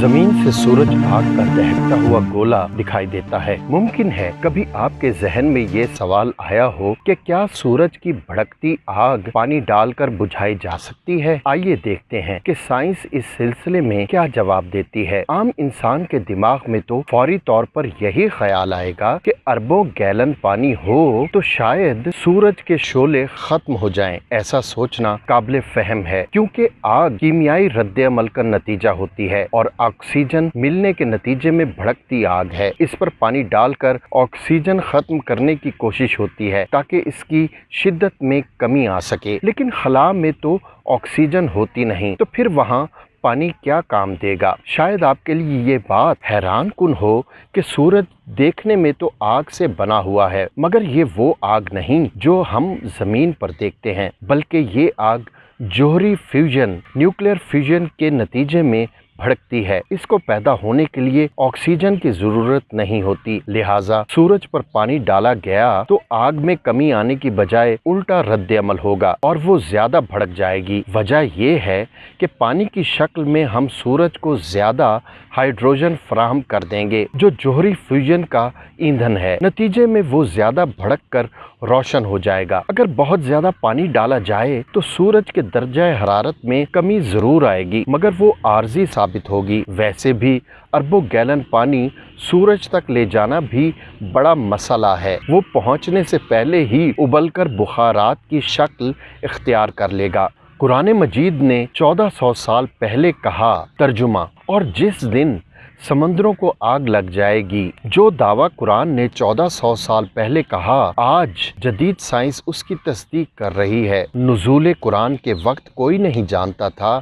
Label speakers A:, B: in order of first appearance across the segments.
A: जमीन से सूरज आग का दहकता हुआ गोला दिखाई देता है। मुमकिन है कभी आपके जहन में ये सवाल आया हो कि क्या सूरज की भड़कती आग पानी डालकर बुझाई जा सकती है। आइए देखते हैं कि साइंस इस सिलसिले में क्या जवाब देती है। आम इंसान के दिमाग में तो फौरी तौर पर यही ख्याल आएगा कि अरबों गैलन पानी हो तो शायद सूरज के शोले खत्म हो जाएं। ऐसा सोचना काबिल फहम है, क्योंकि आग कीमियाई रद्द-ए-अमल का नतीजा होती है और ऑक्सीजन मिलने के नतीजे में भड़कती आग है। इस पर पानी डालकर ऑक्सीजन खत्म करने की कोशिश होती है ताकि इसकी शिद्दत में कमी आ सके, लेकिन खला में तो ऑक्सीजन होती नहीं, तो फिर वहाँ पानी क्या काम देगा। शायद आपके लिए ये बात हैरान कुन हो कि सूरज देखने में तो आग से बना हुआ है, मगर ये वो आग नहीं जो हम जमीन पर देखते हैं, बल्कि ये आग जोहरी फ्यूजन, न्यूक्लियर फ्यूजन के नतीजे में भड़कती है। इसको पैदा होने के लिए ऑक्सीजन की जरूरत नहीं होती, लिहाजा सूरज पर पानी डाला गया तो आग में कमी आने की बजाय उल्टा रद्द-ए-अमल होगा और वो ज्यादा भड़क जाएगी। वजह ये है कि पानी की शक्ल में हम सूरज को ज्यादा हाइड्रोजन फराहम कर देंगे जो जोहरी फ्यूजन का ईंधन है। नतीजे में वो ज्यादा भड़क कर रोशन हो जाएगा। अगर बहुत ज्यादा पानी डाला जाए तो सूरज के दर्जा हरारत में कमी जरूर आएगी, मगर वो आर्जी साबित होगी। वैसे भी अरबों गैलन पानी सूरज तक ले जाना भी बड़ा मसला है। वो पहुंचने से पहले ही उबलकर बुखारात की शक्ल इख्तियार कर लेगा। कुरान मजीद ने 1400 साल पहले कहा, तर्जुमा, और जिस दिन समंदरों को आग लग जाएगी। जो दावा कुरान ने 1400 साल पहले कहा, आज जदीद साइंस उसकी तस्दीक कर रही है। नुज़ूल कुरान के वक्त कोई नहीं जानता था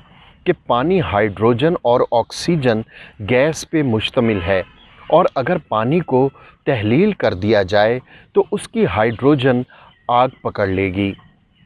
A: कि पानी हाइड्रोजन और ऑक्सीजन गैस पे मुश्तमिल है, और अगर पानी को तहलील कर दिया जाए तो उसकी हाइड्रोजन आग पकड़ लेगी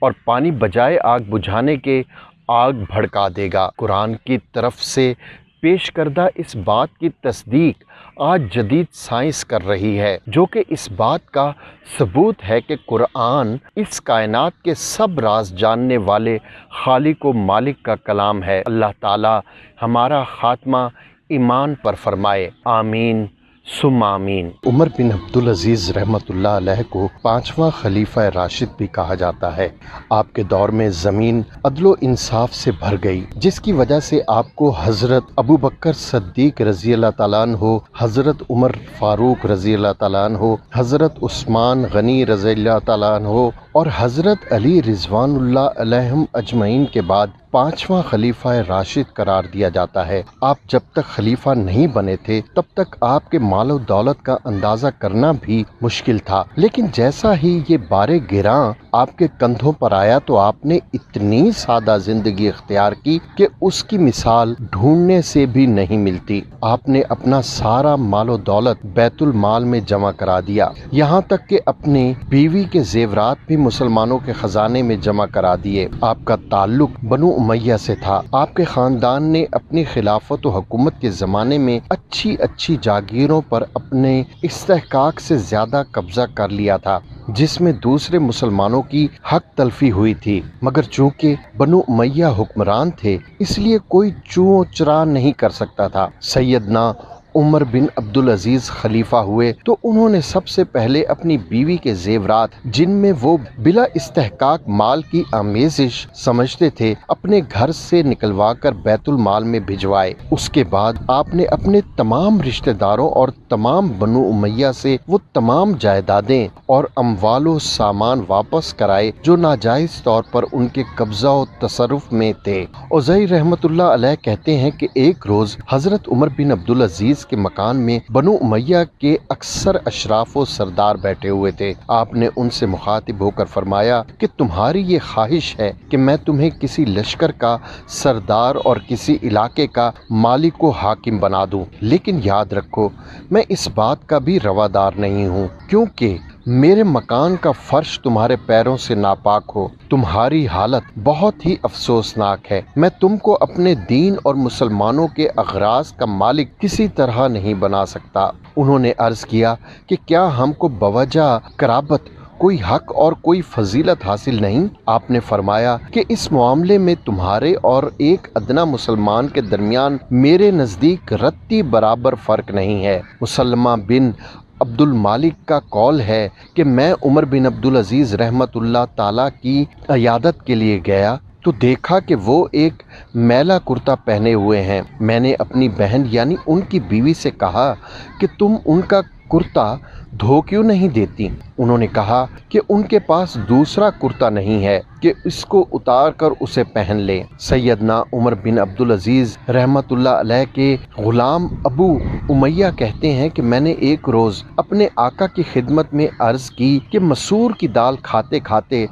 A: और पानी बजाय आग बुझाने के आग भड़का देगा। कुरान की तरफ से पेश करदा इस बात की तस्दीक आज जदीद साइंस कर रही है, जो कि इस बात का सबूत है कि कुरान इस कायनात के सब राज जानने वाले खालिक व मालिक का कलाम है। अल्लाह ताला हमारा खात्मा ईमान पर फरमाए, आमीन सुम्मा आमीन। उमर बिन अब्दुल अजीज़ रहमतुल्लाह अलैह को 5वां खलीफा राशिद भी कहा जाता है। आपके दौर में ज़मीन अदलो इंसाफ से भर गई, जिसकी वजह से आपको हज़रत अबू बकर सद्दीक रज़ी अल्लाह ताला अन्हो, हज़रत उमर फ़ारूक रज़ी अल्लाह ताला अन्हो, हज़रत उस्मान गनी रज़ी अल्लाह ताला अन्हो और हज़रत अली रिज़वानुल्लाह अलैहिम अजमईन के बाद 5वां खलीफा राशिद करार दिया जाता है। आप जब तक खलीफा नहीं बने थे तब तक आपके माल और दौलत का अंदाजा करना भी मुश्किल था, लेकिन जैसा ही ये बारे गिरां आपके कंधों पर आया तो आपने इतनी सादा जिंदगी इख्तियार की कि उसकी मिसाल ढूंढने से भी नहीं मिलती। आपने अपना सारा माल और दौलत बैतुल माल में जमा करा दिया, यहाँ तक कि अपनी बीवी के जेवरात भी मुसलमानों के खजाने में जमा करा दिए। आपका ताल्लुक बनु उमैया से था। आपके खानदान ने अपनी खिलाफत व हुकूमत के ज़माने में अच्छी अच्छी जागीरों पर अपने इस्तेहकाक से ज़्यादा कब्जा कर लिया था, जिसमें दूसरे मुसलमानों की हक तलफी हुई थी, मगर चूँकि बनु उमैया हुक्मरान थे इसलिए कोई चूँ चरा नहीं कर सकता था। सैयदना उमर बिन अब्दुल अजीज़ खलीफा हुए तो उन्होंने सबसे पहले अपनी बीवी के जेवरात, जिनमें वो बिला इस्तेहकाक माल की आमेजिश समझते थे, अपने घर से निकलवा कर बैतुल माल में भिजवाए। उसके बाद आपने अपने तमाम रिश्तेदारों और तमाम बनु उमैया से वो तमाम जायदादें और अमवालो सामान वापस कराए जो नाजायज तौर पर उनके कब्जा और तसरुफ में थे। उज़ैर रहमतुल्लाह अलैह कहते हैं कि एक रोज हजरत उमर बिन अब्दुल अजीज के मकान में बनु उमैया के अक्सर अशराफ व सरदार बैठे हुए थे। आपने उनसे मुखातिब होकर फरमाया कि तुम्हारी ये ख्वाहिश है कि मैं तुम्हें किसी लश्कर का सरदार और किसी इलाके का मालिक व हाकिम बना दूं, लेकिन याद रखो मैं इस बात का भी रवादार नहीं हूँ, क्योंकि मेरे मकान का फर्श तुम्हारे पैरों से नापाक हो। तुम्हारी हालत बहुत ही अफसोसनाक है। मैं तुमको अपने दीन और मुसलमानों के अगराज का मालिक किसी तरह नहीं बना सकता। उन्होंने अर्ज किया कि क्या हमको बवजह कराबत कोई हक और कोई फजीलत हासिल नहीं? आपने फरमाया कि इस मामले में तुम्हारे और एक अदना मुसलमान के दरमियान मेरे नज़दीक रत्ती बराबर फ़र्क नहीं है। मुसल्लमा बिन अब्दुल मालिक का कौल है कि मैं उमर बिन अब्दुल अजीज़ रहमतुल्लाह ताला की अयादत के लिए गया तो देखा कि वो एक मैला कुर्ता पहने हुए हैं। मैंने अपनी बहन यानी उनकी बीवी से कहा कि तुम उनका कुर्ता धो क्यों नहीं देती? उन्होंने कहा कि उनके पास दूसरा कुर्ता नहीं है कि इसको उतार कर उसे पहन लें। सैयदना उमर बिन अब्दुल अजीज़ रहमतुल्लाह अलैह के गुलाम अबू उमैया कहते हैं कि मैंने एक रोज़ अपने आका की खिदमत में अर्ज़ की कि मसूर की दाल खाते खाते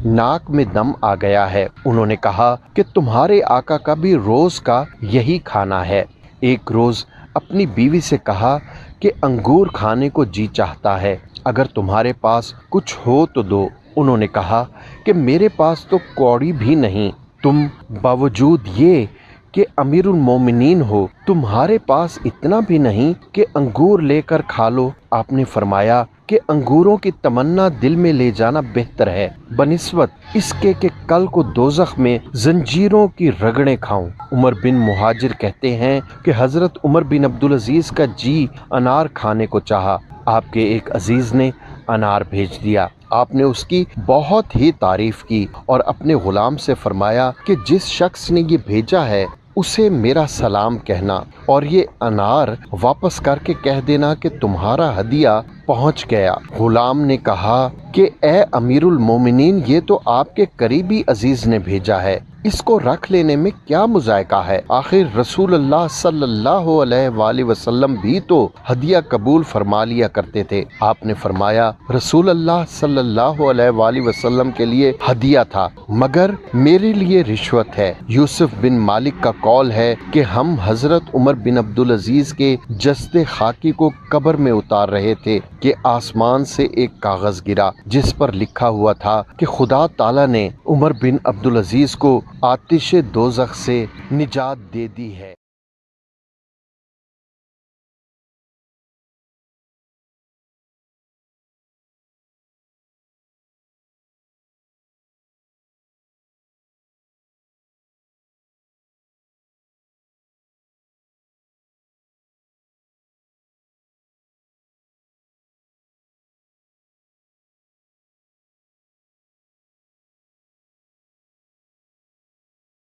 A: नाक में दम आ गया है। उन्होंने कहा कि तुम्हारे आका का भी रोज़ का यही खाना है। एक रोज़ अपनी बीवी से कहा कि अंगूर खाने को जी चाहता है, अगर तुम्हारे पास कुछ हो तो दो। उन्होंने कहा कि मेरे पास तो कौड़ी भी नहीं, तुम बावजूद ये कि अमीरुल मोमिनीन हो तुम्हारे पास इतना भी नहीं कि अंगूर लेकर खा लो। आपने फरमाया कि अंगूरों की तमन्ना दिल में ले जाना बेहतर है बनिस्बत इसके कि कल को दोज़ख में जंजीरों की रगड़ें खाऊं। उमर बिन मुहाजिर कहते हैं कि हज़रत उमर बिन अब्दुल अजीज़ का जी अनार खाने को चाहा। आपके एक अजीज़ ने अनार भेज दिया। आपने उसकी बहुत ही तारीफ की और अपने गुलाम से फरमाया कि जिस शख्स ने ये भेजा है उसे मेरा सलाम कहना और ये अनार वापस करके कह देना कि तुम्हारा हदिया पहुंच गया। गुलाम ने कहा कि ए अमीरुल मोमिनीन, ये तो आपके करीबी अजीज ने भेजा है, इसको रख लेने में क्या मुजायका है? आखिर रसूलुल्लाह सल्लल्लाहु अलैहि वसल्लम भी तो हदिया कबूल फरमा लिया करते थे। आपने फरमाया रसूलुल्लाह सल्लल्लाहु अलैहि वसल्लम के लिए हदिया था मगर मेरे लिए रिश्वत है। यूसुफ बिन मालिक का कौल है कि हम हजरत उमर बिन अब्दुल अजीज के जस्ते खाकी को कब्र में उतार रहे थे कि आसमान से एक कागज गिरा जिस पर लिखा हुआ था कि खुदा ताला ने उमर बिन अब्दुल अजीज को आतिश दोज़ख से निजात दे दी है।